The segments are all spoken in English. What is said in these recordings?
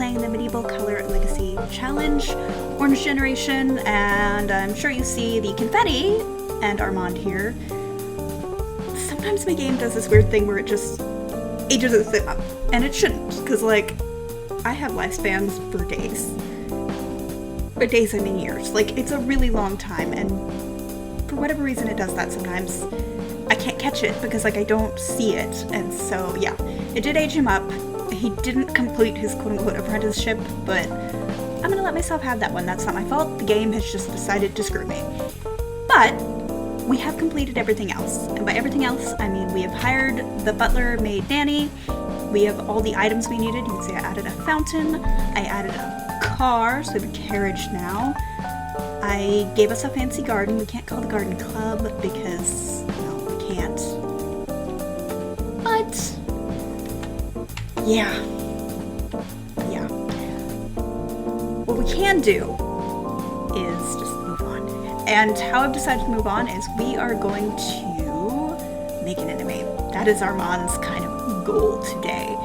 playing the Medieval Color Legacy Challenge, Orange Generation, and I'm sure you see the confetti and Armand here. Sometimes my game does this weird thing where it just ages it up, and it shouldn't, because like, I have lifespans for days. For days, I mean years. Like, it's a really long time, and for whatever reason it does that sometimes. I can't catch it because like I don't see it, and so yeah, it did age him up. He didn't complete his quote-unquote apprenticeship, but I'm gonna let myself have that one. That's not my fault. The game has just decided to screw me. But we have completed everything else, and by everything else I mean we have hired the butler, maid, nanny. We have all the items we needed. You can see I added a fountain, I added a car, so we have a carriage now. I gave us a fancy garden. We can't call the garden club because, no, we can't. But, yeah. What we can do is just move on. And how I've decided to move on is we are going to make an enemy. That is Armand's kind of goal today.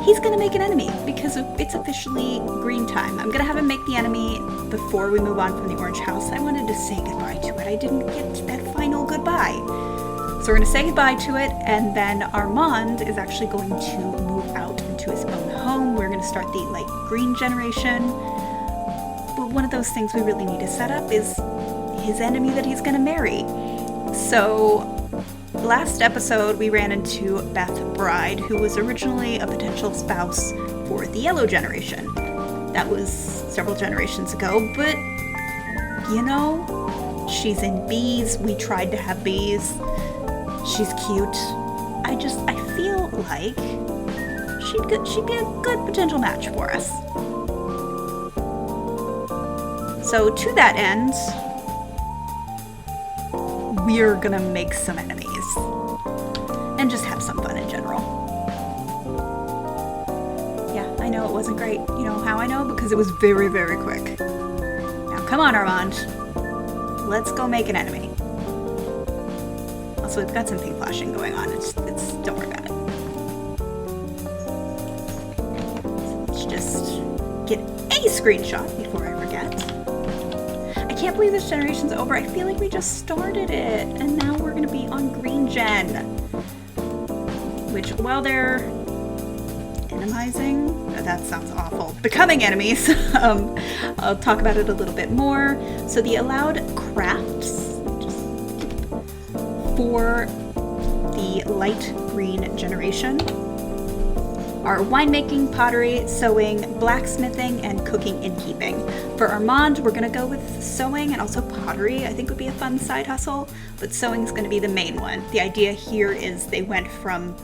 He's gonna make an enemy because it's officially green time. I'm gonna have him make the enemy before we move on from the orange house. I wanted to say goodbye to it. I didn't get that final goodbye. So we're gonna say goodbye to it, and then Armand is actually going to move out into his own home. We're gonna start the light green generation. But one of those things we really need to set up is his enemy that he's gonna marry. So last episode, we ran into Beth Bride, who was originally a potential spouse for the yellow generation. That was several generations ago, but, you know, she's in bees. We tried to have bees. She's cute. I feel like she'd be a good potential match for us. So to that end, we're gonna make some enemies and just have some fun in general. Yeah, I know it wasn't great. You know how I know? Because it was very, very quick. Now come on, Armand. Let's go make an enemy. Also, we've got some pink flashing going on. It's don't worry about it. Let's just get a screenshot before I forget. I can't believe this generation's over. I feel like we just started it, and now we're gonna be on green gen. Which, while they're enemizing, that sounds awful, becoming enemies, I'll talk about it a little bit more. So the allowed crafts for the light green generation are winemaking, pottery, sewing, blacksmithing, and cooking and keeping. For Armand, we're gonna go with sewing and also pottery. I think would be a fun side hustle, but sewing is gonna be the main one. The idea here is they went from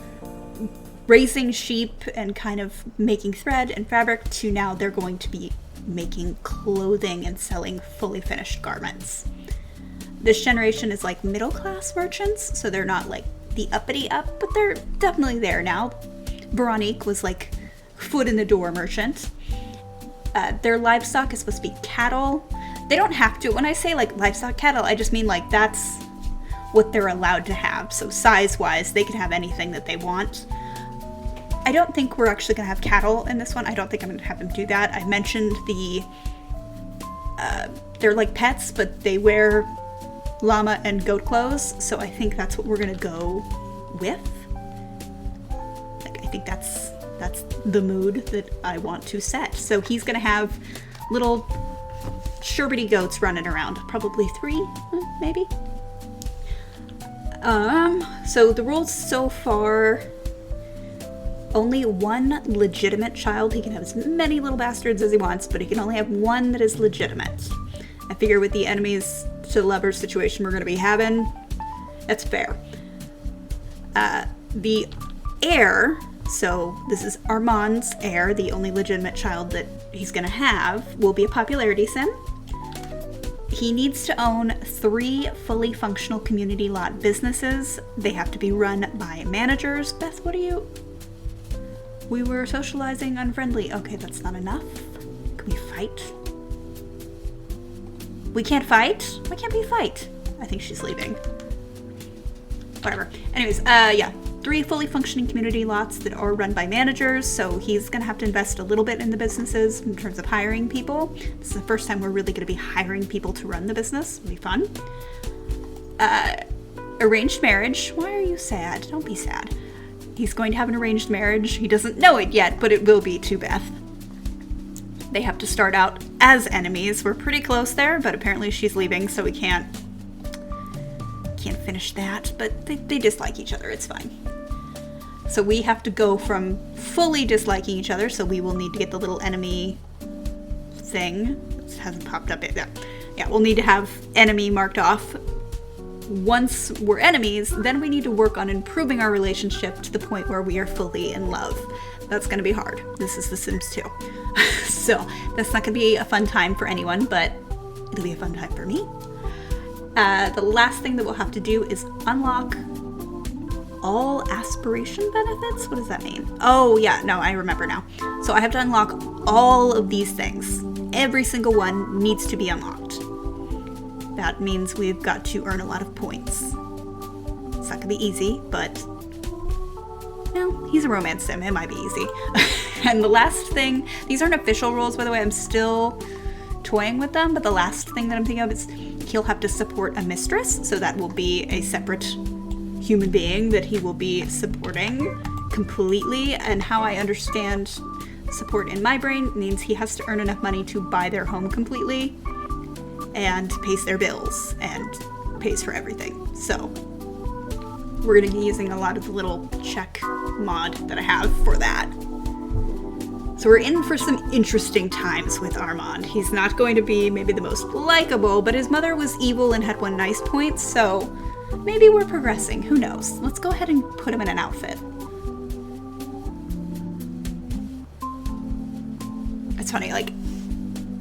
raising sheep and kind of making thread and fabric to now they're going to be making clothing and selling fully finished garments. This generation is like middle class merchants, so they're not like the uppity up, but they're definitely there now. Veronique was like foot in the door merchant. Their livestock is supposed to be cattle. They don't have to. When I say like livestock cattle, I just mean like that's what they're allowed to have. So size wise, they can have anything that they want. I don't think we're actually gonna have cattle in this one. I don't think I'm gonna have them do that. I mentioned they're like pets, but they wear llama and goat clothes, so I think that's what we're gonna go with. Like, I think that's the mood that I want to set. So he's gonna have little sherbety goats running around, probably 3, maybe. So the rules so far: only one legitimate child. He can have as many little bastards as he wants, but he can only have one that is legitimate. I figure with the enemies to lovers situation we're going to be having, that's fair. The heir, so this is Armand's heir, the only legitimate child that he's going to have, will be a popularity sim. He needs to own 3 fully functional community lot businesses. They have to be run by managers. Beth, what are you? We were socializing unfriendly. Okay, that's not enough. Can we fight? We can't fight? Why can't we fight? I think she's leaving. Whatever. Anyways, yeah. 3 fully functioning community lots that are run by managers, so he's going to have to invest a little bit in the businesses in terms of hiring people. This is the first time we're really going to be hiring people to run the business. It'll be fun. Arranged marriage. Why are you sad? Don't be sad. He's going to have an arranged marriage. He doesn't know it yet, but it will be to Beth. They have to start out as enemies. We're pretty close there, but apparently she's leaving, so we can't finish that. But they dislike each other. It's fine. So we have to go from fully disliking each other, so we will need to get the little enemy thing. It hasn't popped up yet. Yeah, we'll need to have enemy marked off. Once we're enemies, then we need to work on improving our relationship to the point where we are fully in love. That's going to be hard. This is The Sims 2. So that's not going to be a fun time for anyone, but it'll be a fun time for me. The last thing that we'll have to do is unlock all aspiration benefits? What does that mean? Oh, yeah, no, I remember now. So I have to unlock all of these things. Every single one needs to be unlocked. That means we've got to earn a lot of points. It's not gonna be easy, but well, he's a romance sim. It might be easy. And the last thing, these aren't official rules, by the way. I'm still toying with them, but the last thing that I'm thinking of is he'll have to support a mistress, so that will be a separate human being that he will be supporting completely. And how I understand support in my brain means he has to earn enough money to buy their home completely and pays their bills and pays for everything. So we're going to be using a lot of the little check mod that I have for that. So we're in for some interesting times with Armand. He's not going to be maybe the most likable, but his mother was evil and had one nice point, so maybe we're progressing. Who knows? Let's go ahead and put him in an outfit. It's funny, like,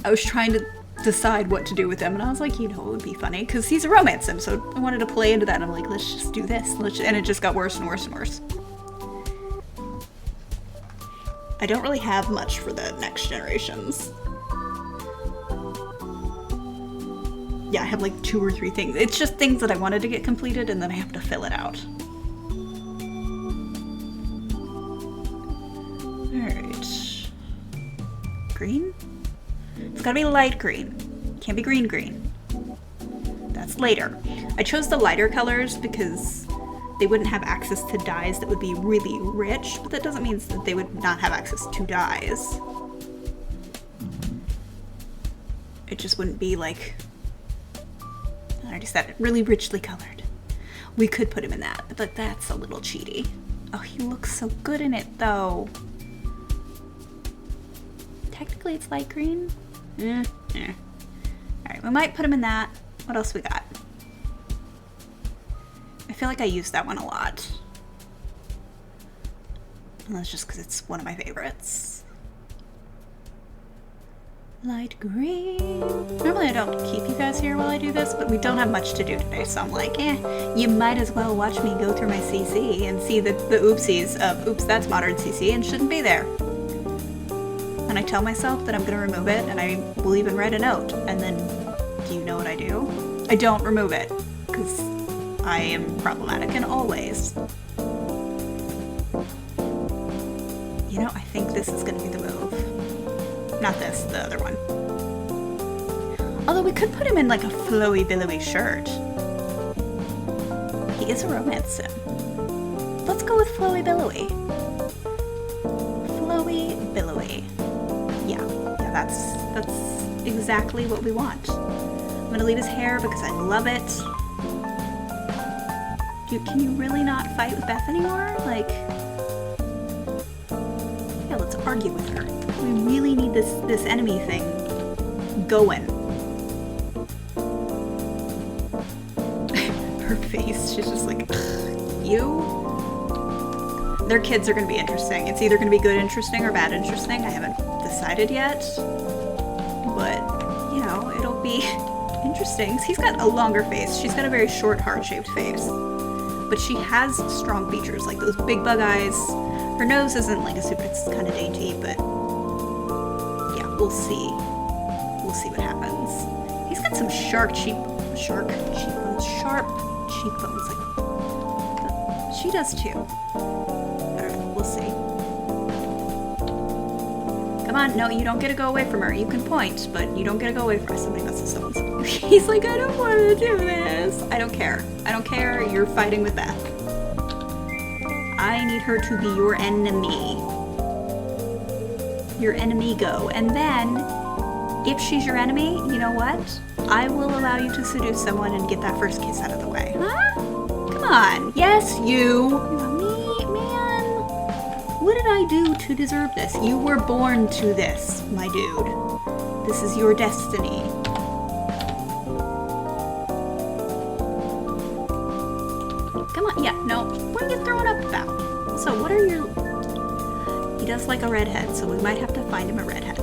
I was trying to decide what to do with him, and I was like, you know, it would be funny, because he's a romance sim, so I wanted to play into that, and I'm like, let's just do this. And it just got worse and worse and worse. I don't really have much for the next generations. Yeah, I have like 2 or 3 things. It's just things that I wanted to get completed, and then I have to fill it out. Alright. Green? It's gotta be light green. Can't be green green. That's later. I chose the lighter colors because they wouldn't have access to dyes that would be really rich, but that doesn't mean that they would not have access to dyes. It just wouldn't be like, I already said it, really richly colored. We could put him in that, but that's a little cheaty. Oh, he looks so good in it though. Technically it's light green. Alright, we might put him in that. What else we got? I feel like I use that one a lot. And that's just because it's one of my favorites. Light green. Normally I don't keep you guys here while I do this, but we don't have much to do today, so I'm like, you might as well watch me go through my CC and see the oopsies of, oops, that's modern CC and shouldn't be there. And I tell myself that I'm going to remove it, and I will even write a note, and then, do you know what I do? I don't remove it, because I am problematic in all ways. You know, I think this is going to be the move. Not this, the other one. Although we could put him in like a flowy, billowy shirt. He is a romance sim. Let's go with flowy, billowy. Flowy, billowy. Yeah, that's exactly what we want. I'm gonna leave his hair because I love it. Can you really not fight with Beth anymore? Like, yeah, let's argue with her. We really need this enemy thing going. Her face, she's just like, you? Their kids are gonna be interesting. It's either gonna be good interesting or bad interesting. I haven't decided yet, but you know, it'll be interesting. He's got a longer face. She's got a very short, heart-shaped face, but she has strong features, like those big bug eyes. Her nose isn't like a super, it's kind of dainty, but yeah, we'll see. We'll see what happens. He's got some sharp cheekbones, like She does too. Alright, we'll see. Come on, no, you don't get to go away from her. You can point, but you don't get to go away from her. Somebody must have stolen something. He's like, I don't want to do this. I don't care. I don't care. You're fighting with Beth. I need her to be your enemy. Your enemigo. And then, if she's your enemy, you know what? I will allow you to seduce someone and get that first kiss out of the way. Huh? Come on. Yes, you. Me, man. What did I do to deserve this? You were born to this, my dude. This is your destiny. Come on. Yeah, no. What are you throwing up about? So, what are your... He does like a redhead, so we might have to find him a redhead.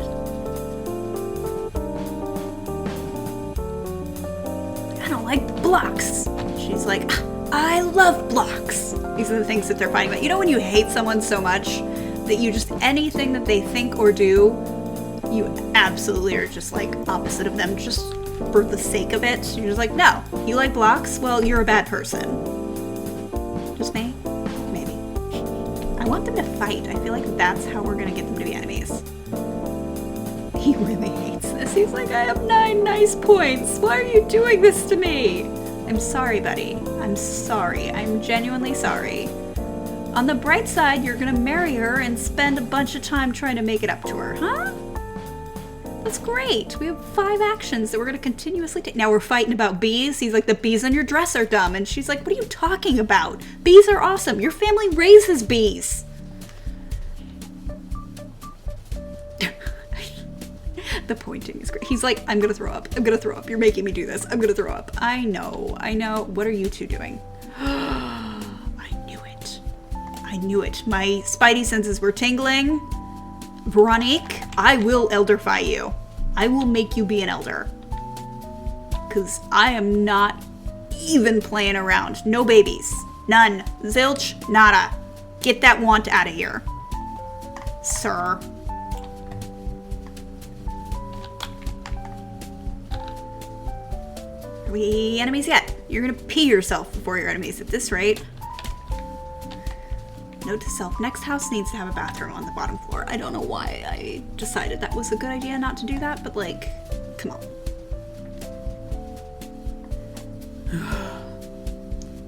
I don't like blocks. She's like, I love blocks. These are the things that they're fighting about. You know when you hate someone so much that you just, anything that they think or do, you absolutely are just like opposite of them just for the sake of it. You're just like, no, you like blocks? Well, you're a bad person. Just me? Maybe. I want them to fight. I feel like that's how we're gonna get them to be enemies. He really hates this. He's like, I have 9 nice points. Why are you doing this to me? I'm sorry, buddy. I'm sorry. I'm genuinely sorry. On the bright side, you're gonna marry her and spend a bunch of time trying to make it up to her, huh? That's great. We have 5 actions that we're gonna continuously take. Now we're fighting about bees. He's like, the bees on your dress are dumb. And she's like, what are you talking about? Bees are awesome. Your family raises bees. The pointing is great. He's like, I'm gonna throw up. I'm gonna throw up. You're making me do this. I'm gonna throw up. I know. I know. What are you two doing? I knew it. I knew it. My spidey senses were tingling. Veronique, I will elderfy you. I will make you be an elder. Because I am not even playing around. No babies. None. Zilch. Nada. Get that want out of here. Sir. Are we enemies yet? You're gonna pee yourself before you're enemies at this rate. Note to self, next house needs to have a bathroom on the bottom floor. I don't know why I decided that was a good idea not to do that, but like, come on.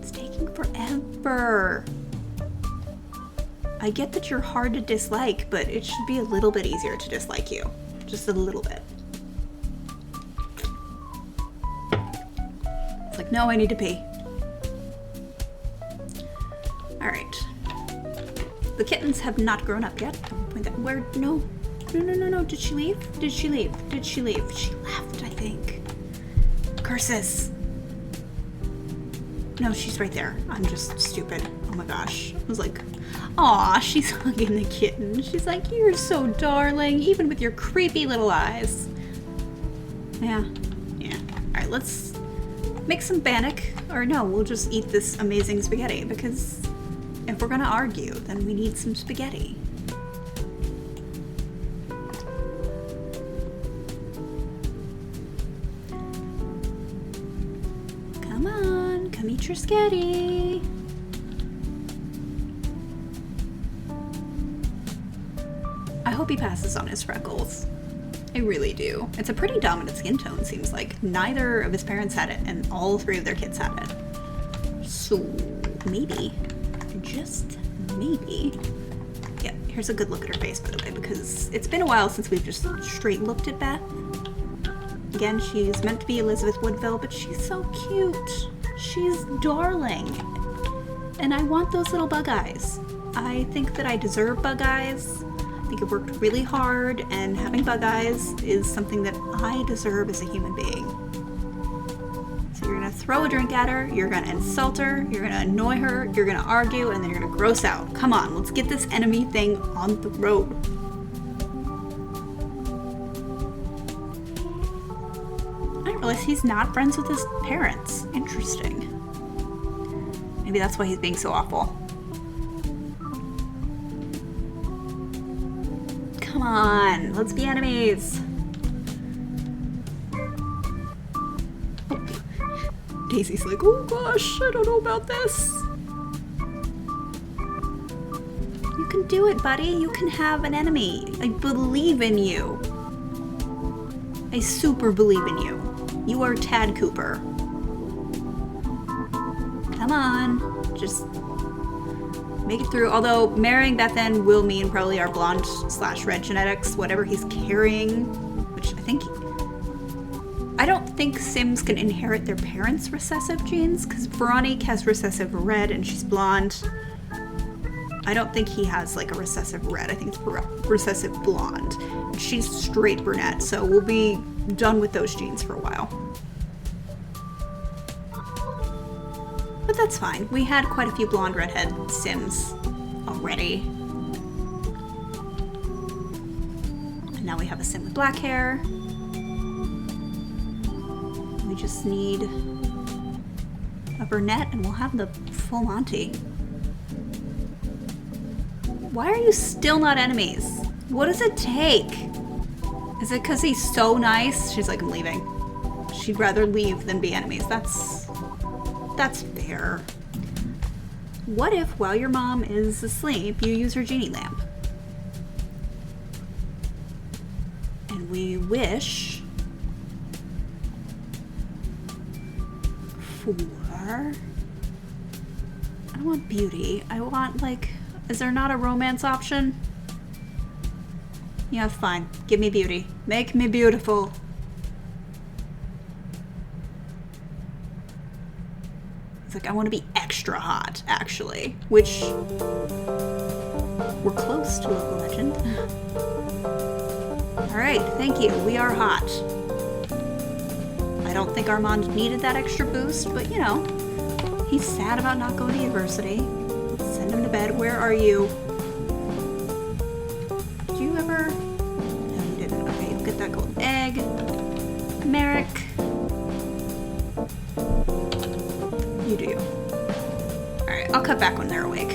It's taking forever. I get that you're hard to dislike, but it should be a little bit easier to dislike you. Just a little bit. It's like, no, I need to pee. Alright. The kittens have not grown up yet. Where? No. No. Did she leave? Did she leave? Did she leave? She left, I think. Curses. No, she's right there. I'm just stupid. Oh my gosh. I was like, aw, she's hugging the kitten. She's like, you're so darling, even with your creepy little eyes. Yeah. Alright, let's make some bannock. Or no, we'll just eat this amazing spaghetti because if we're gonna argue, then we need some spaghetti. Come on, come eat your spaghetti. I hope he passes on his freckles. I really do. It's a pretty dominant skin tone, seems like. Neither of his parents had it, and all 3 of their kids had it. So, maybe. Just maybe. Yeah, here's a good look at her face, by the way, because it's been a while since we've just straight looked at Beth. Again, she's meant to be Elizabeth Woodville, but she's so cute. She's darling. And I want those little bug eyes. I think that I deserve bug eyes. I think I've worked really hard, and having bug eyes is something that I deserve as a human being. So you're gonna throw a drink at her, you're gonna insult her, you're gonna annoy her, you're gonna argue, and then you're gonna gross out. Come on, let's get this enemy thing on the road. I didn't realize he's not friends with his parents. Interesting. Maybe that's why he's being so awful. Come on, let's be enemies. Daisy's like, oh gosh, I don't know about this. can do it, buddy. You can have an enemy. I believe in you. I super believe in you. You are Tad Cooper. Come on. Just make it through. Although marrying Bethan will mean probably our blonde/red genetics, whatever he's carrying, which I don't think Sims can inherit their parents' recessive genes, because Veronique has recessive red and she's blonde. I don't think he has like a recessive red. I think it's recessive blonde. She's straight brunette, so we'll be done with those genes for a while. But that's fine. We had quite a few blonde redhead Sims already. And now we have a Sim with black hair. We just need a brunette and we'll have the full Monty. Why are you still not enemies? What does it take? Is it because he's so nice? She's like, I'm leaving. She'd rather leave than be enemies. That's fair. What if, while your mom is asleep, you use her genie lamp? And we wish for... I don't want beauty. I want, like... Is there not a romance option? Yeah, fine. Give me beauty. Make me beautiful. It's like, I want to be extra hot, actually. Which... we're close to a legend. Alright, thank you. We are hot. I don't think Armand needed that extra boost, but you know, he's sad about not going to university. Send him to bed. Where are you? Did you ever? No, you didn't. Okay, you'll get that golden egg. Merrick. You do you. Alright, I'll cut back when they're awake.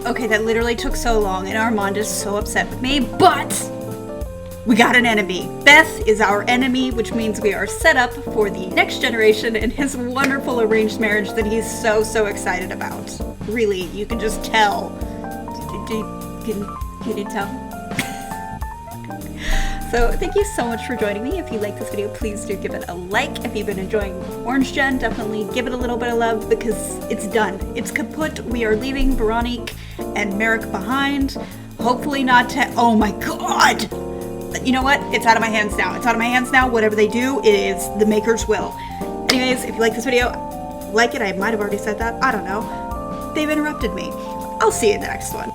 Okay, that literally took so long, and Armand is so upset with me, but we got an enemy. Beth is our enemy, which means we are set up for the next generation and his wonderful arranged marriage that he's so, so excited about. Really, you can just tell. Can you tell? So thank you so much for joining me. If you like this video, please do give it a like. If you've been enjoying Orange Gen, definitely give it a little bit of love because it's done. It's kaput. We are leaving Veronique and Merrick behind. Hopefully not to... Oh my god! You know what? It's out of my hands now. It's out of my hands now. Whatever they do, it is the maker's will. Anyways, if you like this video, like it. I might have already said that. I don't know. They've interrupted me. I'll see you in the next one.